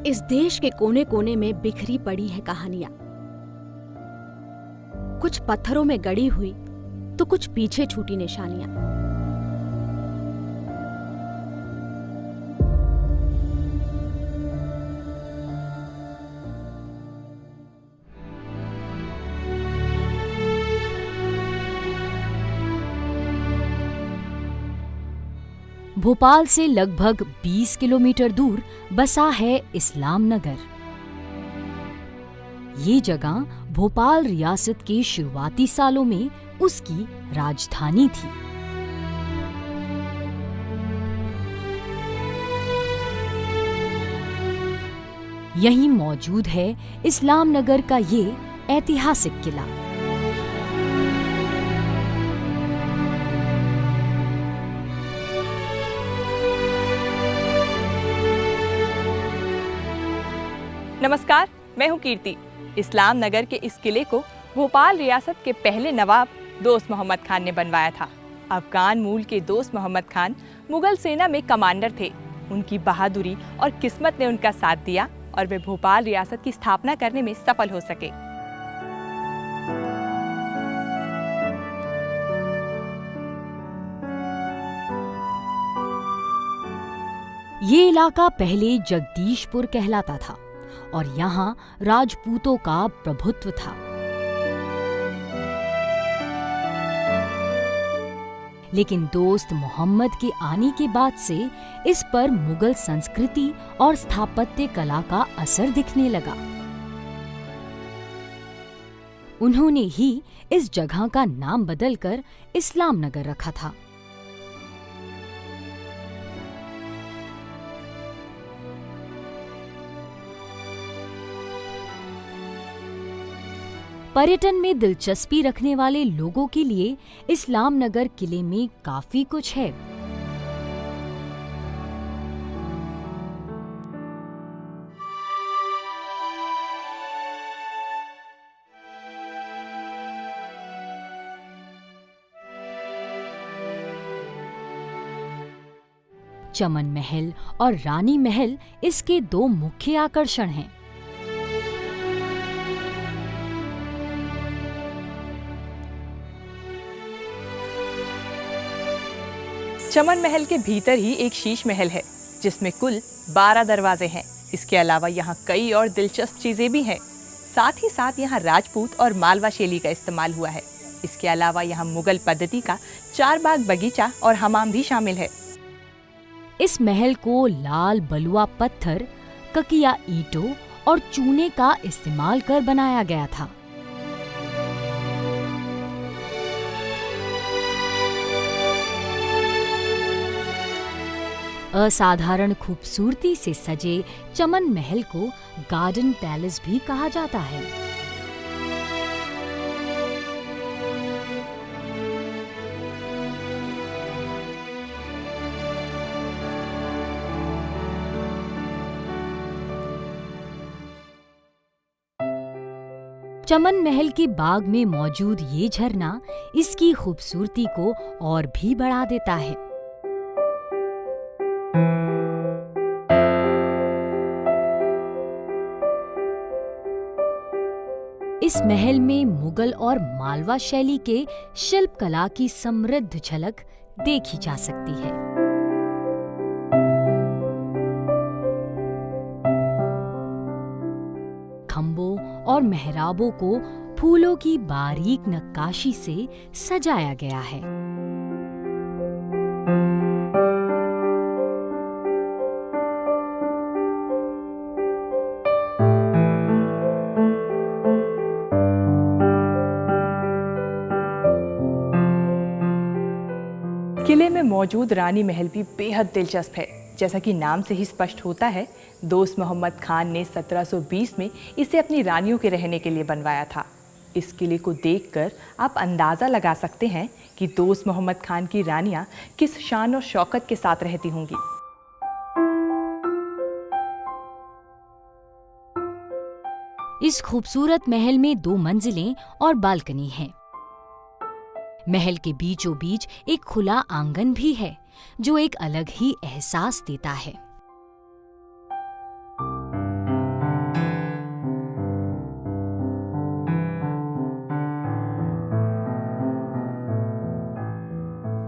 इस देश के कोने कोने में बिखरी पड़ी है कहानियां, कुछ पत्थरों में गड़ी हुई तो कुछ पीछे छूटी निशानियां। भोपाल से लगभग 20 किलोमीटर दूर बसा है इस्लाम नगर। ये जगह भोपाल रियासत के शुरुआती सालों में उसकी राजधानी थी। यहीं मौजूद है इस्लाम नगर का ये ऐतिहासिक किला। नमस्कार, मैं हूं कीर्ति। इस्लाम नगर के इस किले को भोपाल रियासत के पहले नवाब दोस्त मोहम्मद खान ने बनवाया था। अफगान मूल के दोस्त मोहम्मद खान मुगल सेना में कमांडर थे। उनकी बहादुरी और किस्मत ने उनका साथ दिया और वे भोपाल रियासत की स्थापना करने में सफल हो सके। ये इलाका पहले जगदीशपुर कहलाता था और यहाँ राजपूतों का प्रभुत्व था। लेकिन दोस्त मोहम्मद के आने के बाद से इस पर मुगल संस्कृति और स्थापत्य कला का असर दिखने लगा। उन्होंने ही इस जगह का नाम बदलकर इस्लाम नगर रखा था। पर्यटन में दिलचस्पी रखने वाले लोगों के लिए इस्लाम नगर किले में काफी कुछ है। चमन महल और रानी महल इसके दो मुख्य आकर्षण हैं। चमन महल के भीतर ही एक शीश महल है जिसमें कुल 12 दरवाजे हैं। इसके अलावा यहाँ कई और दिलचस्प चीजें भी हैं। साथ ही साथ यहाँ राजपूत और मालवा शैली का इस्तेमाल हुआ है। इसके अलावा यहाँ मुगल पद्धति का 4 बाग बगीचा और हमाम भी शामिल है। इस महल को लाल बलुआ पत्थर, ककिया ईंटों और चूने का इस्तेमाल कर बनाया गया था। असाधारण खूबसूरती से सजे चमन महल को गार्डन पैलेस भी कहा जाता है। चमन महल के बाग में मौजूद ये झरना इसकी खूबसूरती को और भी बढ़ा देता है। इस महल में मुगल और मालवा शैली के शिल्प कला की समृद्ध झलक देखी जा सकती है। खंभों और मेहराबों को फूलों की बारीक नक्काशी से सजाया गया है। किले में मौजूद रानी महल भी बेहद दिलचस्प है। जैसा कि नाम से ही स्पष्ट होता है, दोस्त मोहम्मद खान ने 1720 में इसे अपनी रानियों के रहने के लिए बनवाया था। इस किले को देखकर आप अंदाज़ा लगा सकते हैं कि दोस्त मोहम्मद खान की रानियां किस शान और शौकत के साथ रहती होंगी। इस खूबसूरत महल में 2 मंजिलें और बालकनी हैं। महल के बीचों बीच एक खुला आंगन भी है जो एक अलग ही एहसास देता है।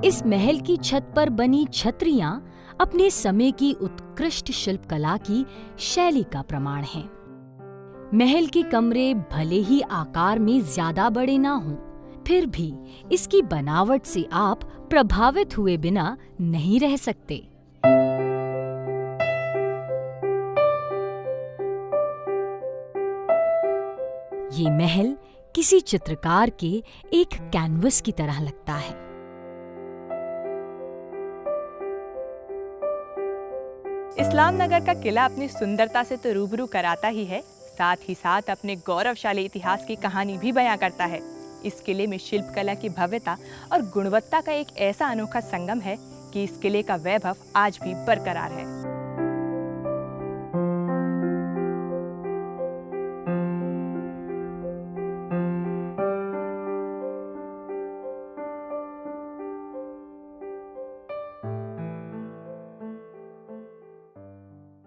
इस महल की छत पर बनी छतरियां अपने समय की उत्कृष्ट शिल्पकला की शैली का प्रमाण हैं। महल के कमरे भले ही आकार में ज्यादा बड़े ना हों, फिर भी इसकी बनावट से आप प्रभावित हुए बिना नहीं रह सकते। ये महल किसी चित्रकार के एक कैनवस की तरह लगता है। इस्लाम नगर का किला अपनी सुंदरता से तो रूबरू कराता ही है, साथ ही साथ अपने गौरवशाली इतिहास की कहानी भी बयां करता है। इस किले में शिल्पकला की भव्यता और गुणवत्ता का एक ऐसा अनोखा संगम है कि इस किले का वैभव आज भी बरकरार है।